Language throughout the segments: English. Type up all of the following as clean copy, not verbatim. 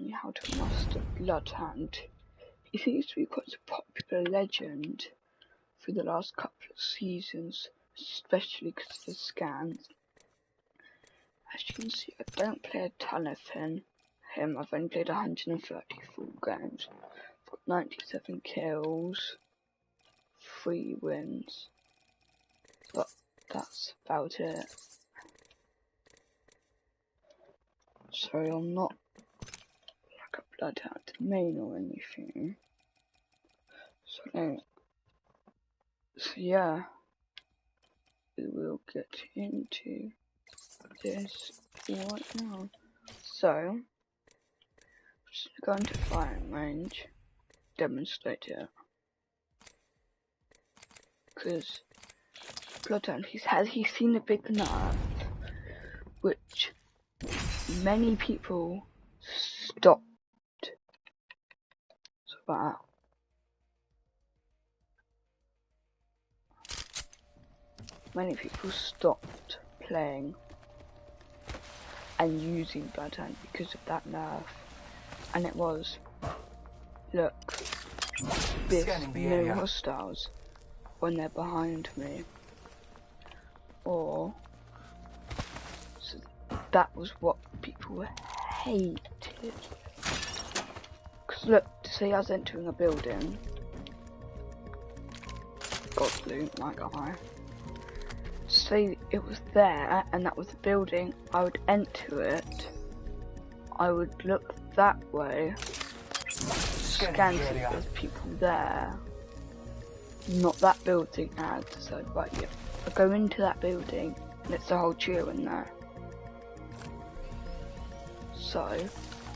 you how to master bloodhound. He seems to be quite a popular legend for the last couple of seasons, especially because of the scans. As you can see, I don't play a ton of him. I've only played 134 games. I've got 97 kills, 3 wins, but that's about it. So I'm not like a bloodhound main or anything. So yeah, we will get into this right now. So I'm just going to firing range, demonstrate it, because bloodhound, he's seen a big nerf, which many people stopped. So that many people stopped playing and using bloodhound because of that nerf, and it was, look, this no hostiles when they're behind me, or so that was what people hated. Because look, say I was entering a building, God's loot, my guy. Say it was there and that was the building, I would enter it, I would look that way, scan if there's people there, not that building ad, so right, yeah, I go into that building and it's the whole trio in there. So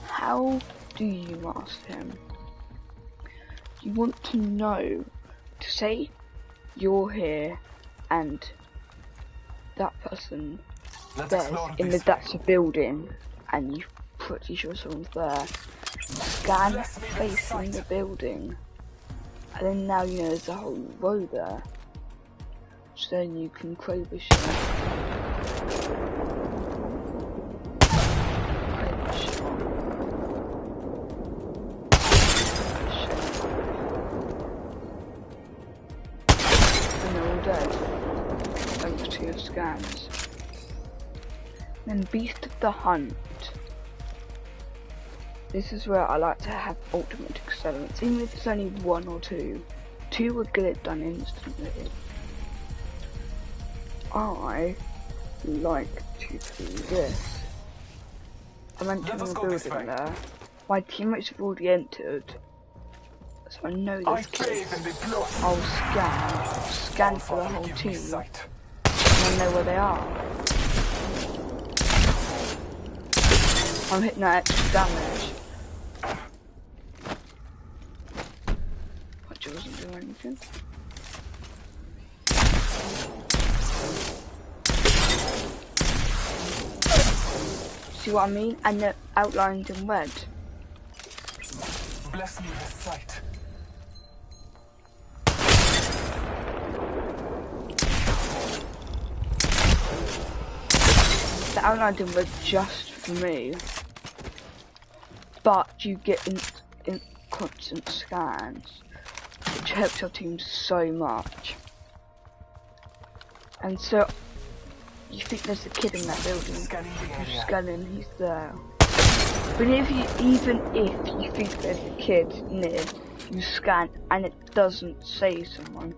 how do you master him? You want to know, to say you're here and that person there's in that's a building and you're pretty sure someone's there, scan facing the building, and then now you know there's a whole row there, so then you can craybush and they're all dead thanks to your scans. Then Beast of the Hunt. This is where I like to have ultimate accelerants, even if it's only 1 or 2. 2 would get it done instantly. I like to do this. I'm entering a building there. My teammates have already entered, so I know this kid. I'll scan for the whole team, and I know where they are. I'm hitting that extra damage. Which wasn't doing anything. See what I mean? And they're outlined in red. Bless me with sight. They're outlined in red just for me. But you get in constant scans, which helps your team so much. And so you think there's a kid in that building, you're scanning, he's there. But even if you think there's a kid near, you scan and it doesn't say someone,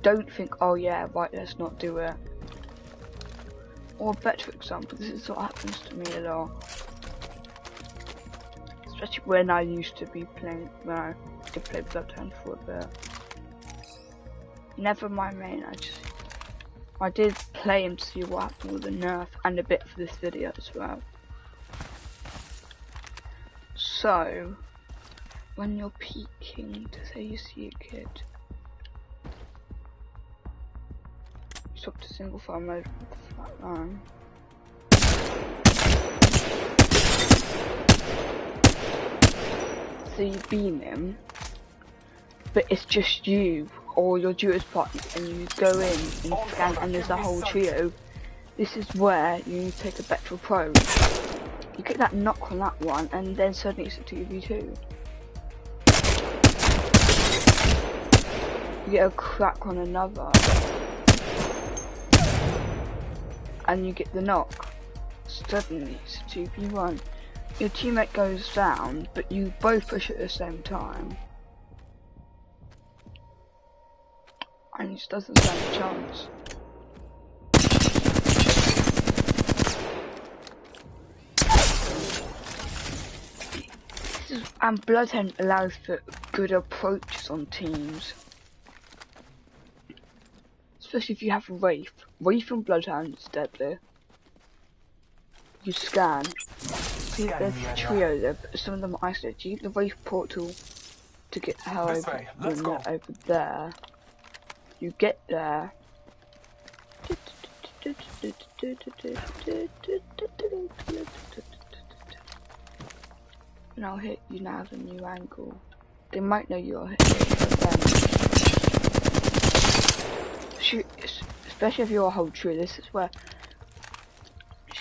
don't think, oh yeah, right, let's not do it. Or a better example, this is what happens to me a lot. Especially when I used to be playing, when I did play Bloodhound for a bit. Never my main, I did play him to see what happened with the nerf and a bit for this video as well. So, when you're peeking to say you see a kid, swap to single file mode for that line. So you beam him, but it's just you or your duo's partner, and you go in and scan, and there's a whole trio. This is where you need to take a better approach. You get that knock on that one, and then suddenly it's a 2v2. You get a crack on another, and you get the knock. Suddenly it's a 2v1. Your teammate goes down, but you both push at the same time. And he just doesn't stand a chance. And bloodhound allows for good approaches on teams. Especially if you have Wraith. Wraith and bloodhound is deadly. You scan. See, there's a trio there, but some of them are isolated. You use the Wraith portal to get the hell over, over there. You get there. And I'll hit you now at a new angle. They might know you're hitting them. Shoot, especially if you're a whole tree, this is where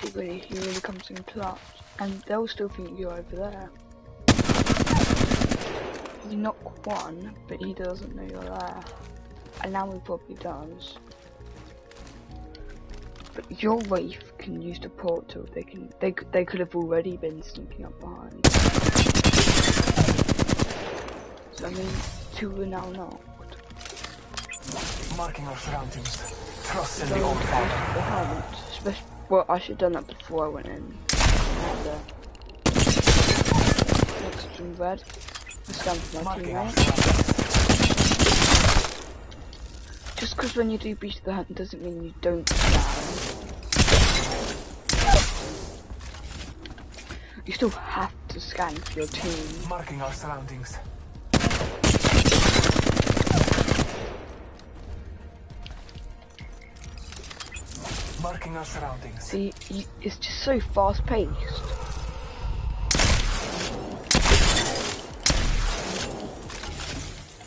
he really comes in clutch. And they'll still think you're over there. You knock one, but he doesn't know you're there. And now he probably does. But your Wraith can use the portal. They could have already been sneaking up behind. So I mean, two are now knocked. Marking our surroundings. Trust in the old father. Well, I should have done that before I went in. Next in red. I scan for my teammate. Just because when you do beat the hunt doesn't mean you don't scan. You still have to scan for your team. Marking our surroundings. Marking our surroundings. See, it's just so fast paced.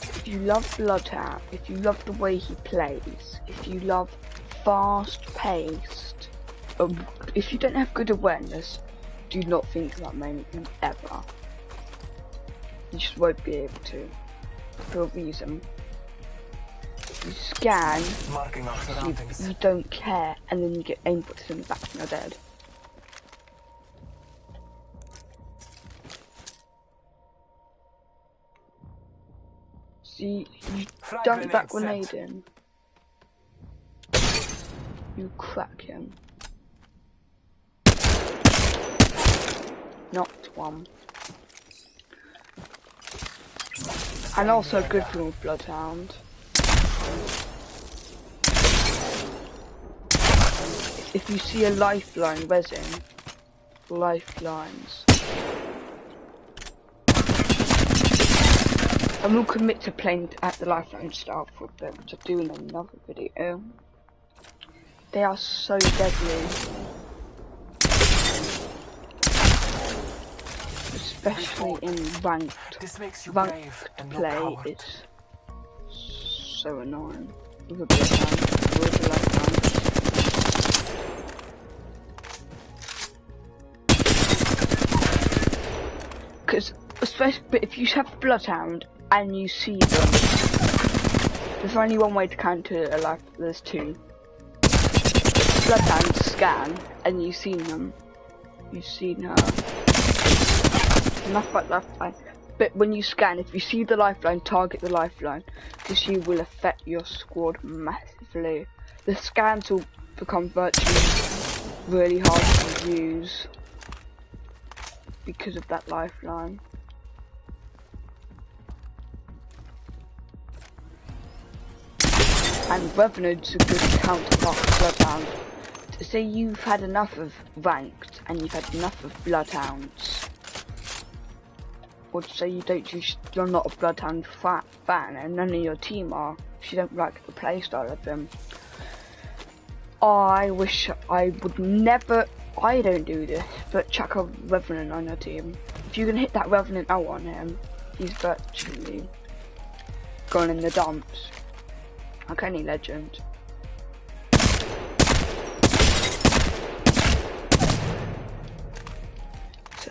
If you love Bloodhound, if you love the way he plays, if you love fast paced, if you don't have good awareness, do not think about maining him ever. You just won't be able to, for a reason. You scan, marking our surroundings. You don't care, and then you get aim puts in the back and you're dead. See, you dunk that grenade in. You crack him. Knocked one. And also a good thing with Bloodhound. If you see a lifeline resin, lifelines. And we'll commit to playing at the lifeline style for a bit, which I'll do in another video. They are so deadly. Especially in ranked play, it's so annoying. With a bloodhound, with a lifeline. Because, especially, but if you have bloodhound and you see them, there's only one way to counter a life. There's two. Bloodhound scan, and you've seen them. You've seen her. Enough about lifeline. But when you scan, if you see the lifeline, target the lifeline, because she will affect your squad massively. The scans will become virtually really hard to use because of that lifeline. And Revenant's a good counterpart to Bloodhound. Say you've had enough of ranked and you've had enough of Bloodhounds. Or say you're not a Bloodhound fan and none of your team are, if you don't like the playstyle of them. I wish I would never, I don't do this, but chuck a Revenant on your team. If you can hit that Revenant out on him, he's virtually gone in the dumps. Like any legend.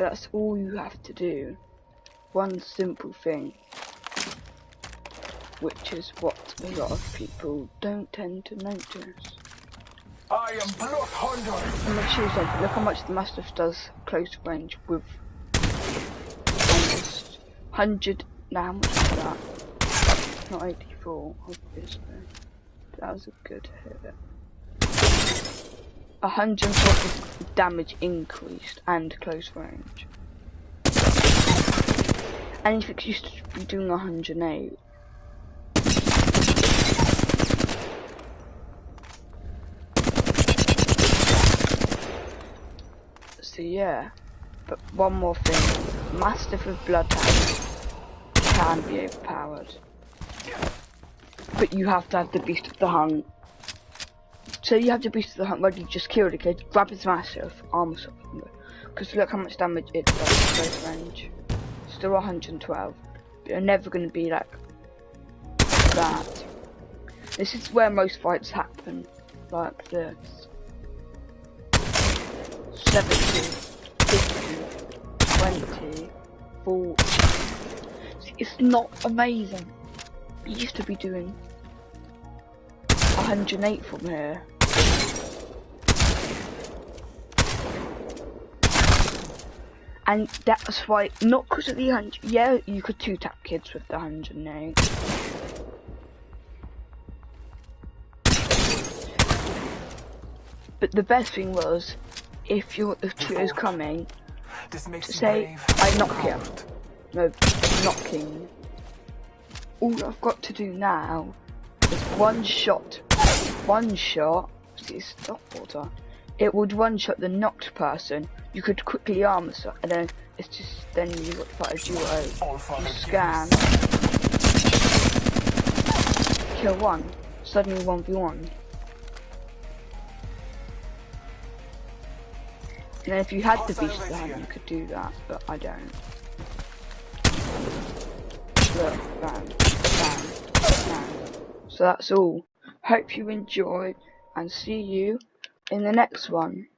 that's all you have to do. One simple thing. Which is what a lot of people don't tend to notice. I am bloodhound. I'm gonna show you something. Look how much the Mastiff does close range with almost 100. Now, how much is that? Not 84, obviously. That was a good hit. 140 damage increased and close range. And if it used to be doing 108. So yeah, but one more thing, Mastiff with bloodhound can be overpowered, but you have to have the beast of the hunt. So you have the beast of the hunt ready, just kill the kid, grab his Mastiff, armor something, because look how much damage it does at close range. Still 112, but you're never going to be like that. This is where most fights happen, like this. 70, 50, 20, 40. See, it's not amazing. You used to be doing 108 from here. And that's why, not because of the 100, yeah, you could 2-tap kids with the 108. But the best thing was, if trio's coming, to say, I knock him. No, knocking. All I've got to do now is one shot, see, stop water. It would one-shot the knocked person. You could quickly armor stuff, and then it's just, then you got to fight a duo. You scan, kill one, suddenly 1v1. And if you had the beast of the hunt, you could do that, but I don't. Look, bam, bam, bam. So that's all. Hope you enjoyed, and see you in the next one.